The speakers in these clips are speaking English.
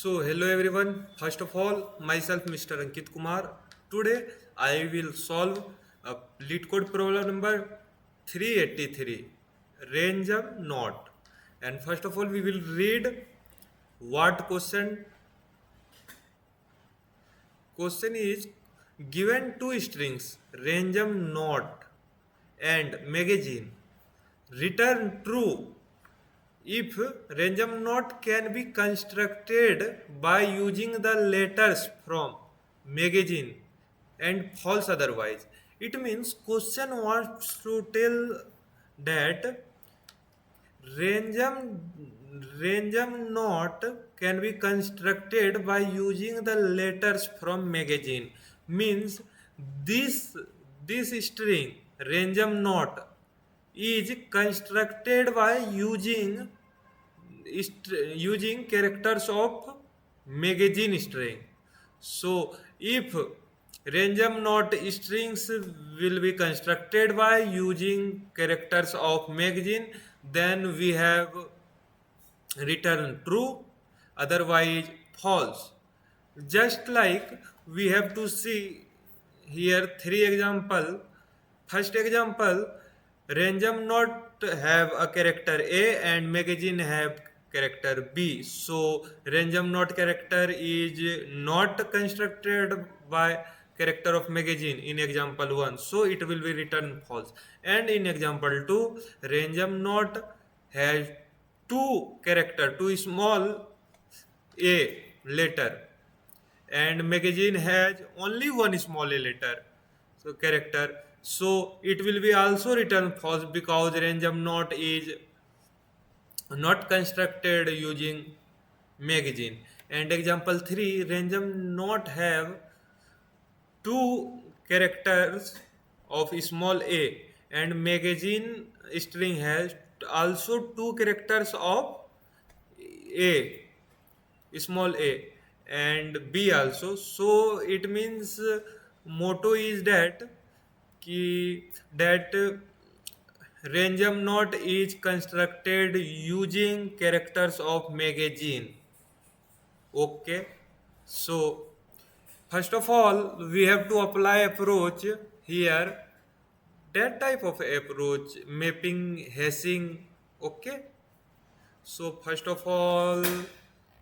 Hello everyone. First of all, myself Mr. Ankit Kumar. Today I will solve a lead code problem number 383, random not. And first of all, we will read what question. Question is given two strings, random not and magazine. Return true if random note can be constructed by using the letters from magazine and false otherwise. It means question wants to tell that random random note can be constructed by using the letters from magazine. Means this this string random note is constructed by using characters of magazine string. So if random note strings will be constructed by using characters of magazine, then we have return true, otherwise false. Just like we have to see here three example. First example, random not have a character A and magazine have character B. So random not character is not constructed by character of magazine in example 1, so it will be return false. And in example 2, random not has two character, two small a letter, and magazine has only one small a letter, so character. So it will be also return false because random not is not constructed using magazine. And example 3, random not have two characters of small a, and magazine string has also two characters of a, small a, and b also. So it means motto is that ki that random note is constructed using characters of magazine. Okay, so first of all we have to apply approach here. That type of approach, mapping, hashing. Okay, so first of all,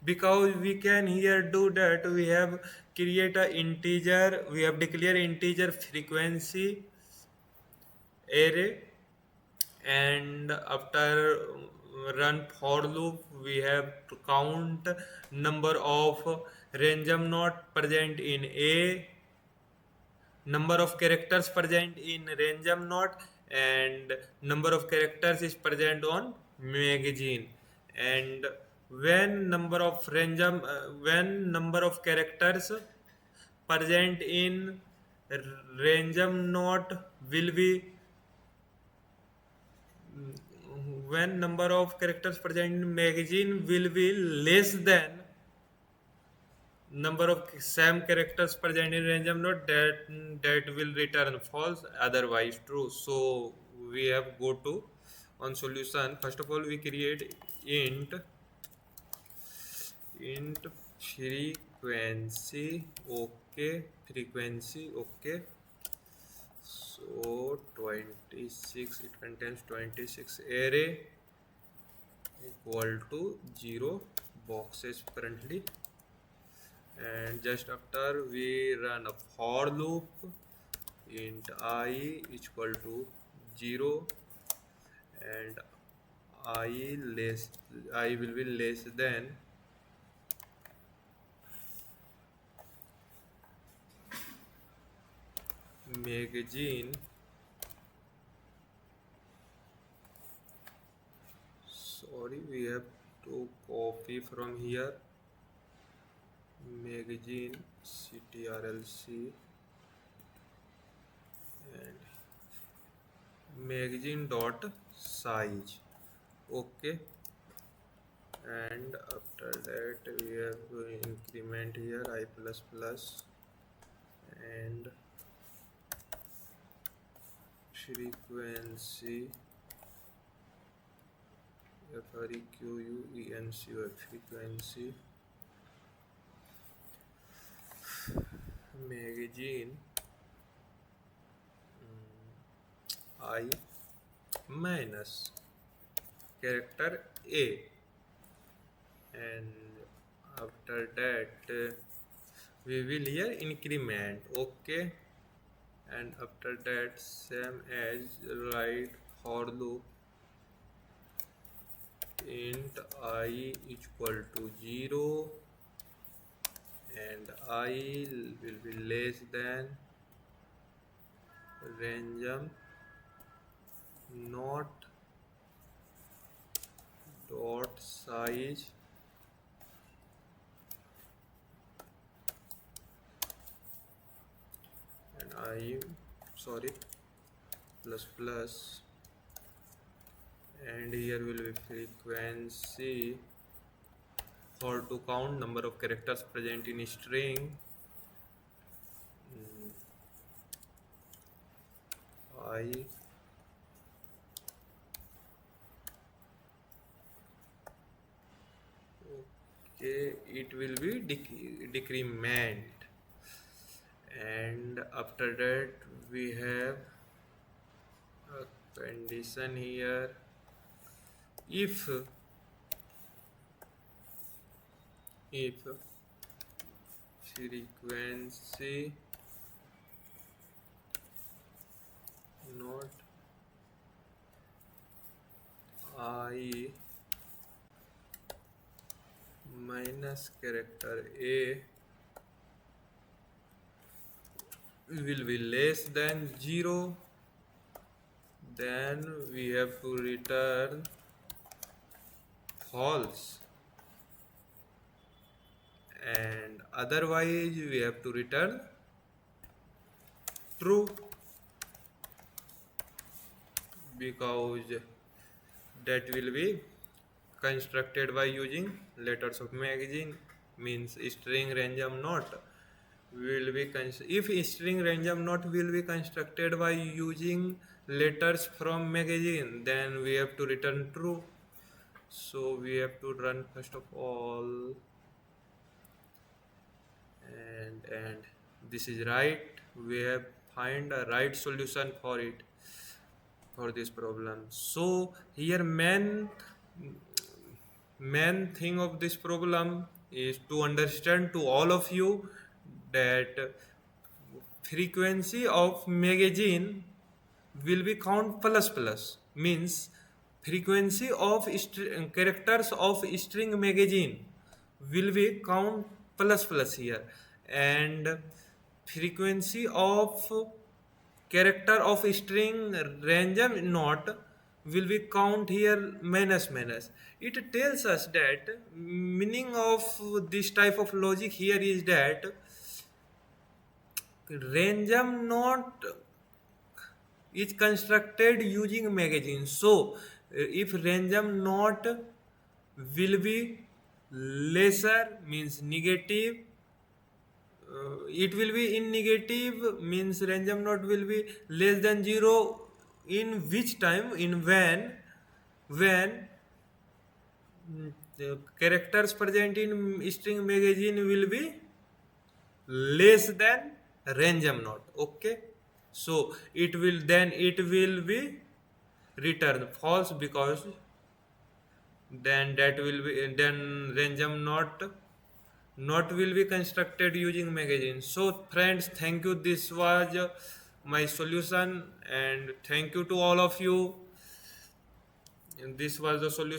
because we can here do that, we have create a integer, we have declare integer frequency array, and after run for loop we have to count number of random not present in a, number of characters present in random not, and number of characters is present on magazine. And when number of characters present in random not will be, when number of characters present in magazine will be less than number of same characters present in random note, that will return false, otherwise true. So we have go to on solution. First of all we create int frequency. Okay, frequency. Okay, so 26, it contains 26 array equal to 0 boxes currently. And just after we run a for loop, int I equal to 0, and I will be less than magazine. Sorry, we have to copy from here magazine ctrlc and magazine dot size. Okay, and after that we have to increment here I plus plus and frequency frequency magazine I minus character A, and after that we will here increment. Okay, and after that same as write for loop int I equal to 0 and I will be less than random not dot size and I sorry plus plus, and here will be frequency for to count number of characters present in string I okay, it will be decrement, and after that we have a condition here. If frequency not I minus character A will be less than 0, then we have to return false, and otherwise we have to return true, because that will be constructed by using letters of magazine, means string random not will be if string random not will be constructed by using letters from magazine, then we have to return true. So we have to run first of all, and this is right. We have find a right solution for it, for this problem. So here main thing of this problem is to understand to all of you that frequency of magazine will be count plus plus, means frequency of characters of string magazine will be count plus plus here, and frequency of character of string random not will be count here minus minus. It tells us that meaning of this type of logic here is that random not is constructed using magazine. So if random not will be lesser, means negative, it will be in negative, means random not will be less than 0 in which time, in when the characters present in string magazine will be less than random not. Okay, so it will be return false, because then random not will be constructed using magazine. So friends, thank you. This was my solution, and thank you to all of you. And this was the solution.